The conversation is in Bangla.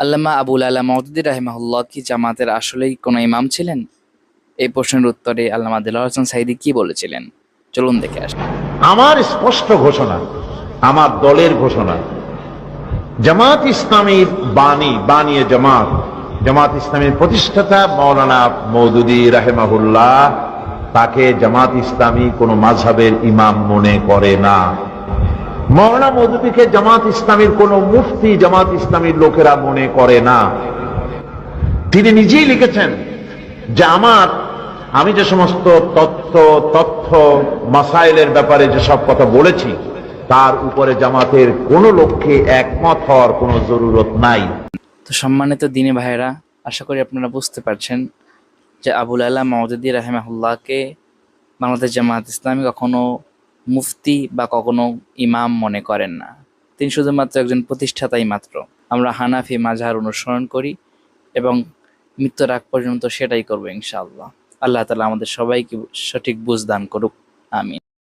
আল্লামা আবুল আলা মওদুদী রাহিমাহুল্লাহ কি জামাতের আসলেই কোনো ইমাম ছিলেন? এই প্রশ্নের উত্তরে আল্লামা দেলোয়ার হোসেন সাঈদী কি বলেছিলেন, চলুন দেখে আসি। আমার স্পষ্ট ঘোষণা, আমার দলের ঘোষণা, জামাত ইসলামীর বানিয়ে জামাত ইসলামীর প্রতিষ্ঠাতা মাওলানা মওদুদী রাহিমাহুল্লাহ, তাকে জামাত ইসলামী কোন মাযহাবের ইমাম মনে করে না। মাওলানা মওদুদীকে জামাত ইসলামীর কোন মুফতি জামাত ইসলামীর লোকেরা মনে করে না। তিনি নিজেই লিখেছেন যে আমি যে সমস্ত তথ্য মাসাইলের ব্যাপারে যেসব কথা বলেছি, তার উপরে জামাতের কোন লোককে একমত হওয়ার কোন জরুরত নাই। তো সম্মানিত দিনী ভাইয়েরা, আশা করি আপনারা বুঝতে পারছেন যে আবুল আলা মওদুদী রাহিমাহুল্লাহকে বাংলাদেশ জামাত ইসলামী কখনো মুফতি বা কখনো ইমাম মনে করেন না। তিনি শুধুমাত্র একজন প্রতিষ্ঠাতাই মাত্র। আমরা হানাফি মাযহাব অনুসরণ করি এবং মৃত্যুর আগ পর্যন্ত সেটাই করবো ইনশাআল্লাহ। আল্লাহ তাআলা আমাদের সবাইকে সঠিক বুঝ দান করুক। আমিন।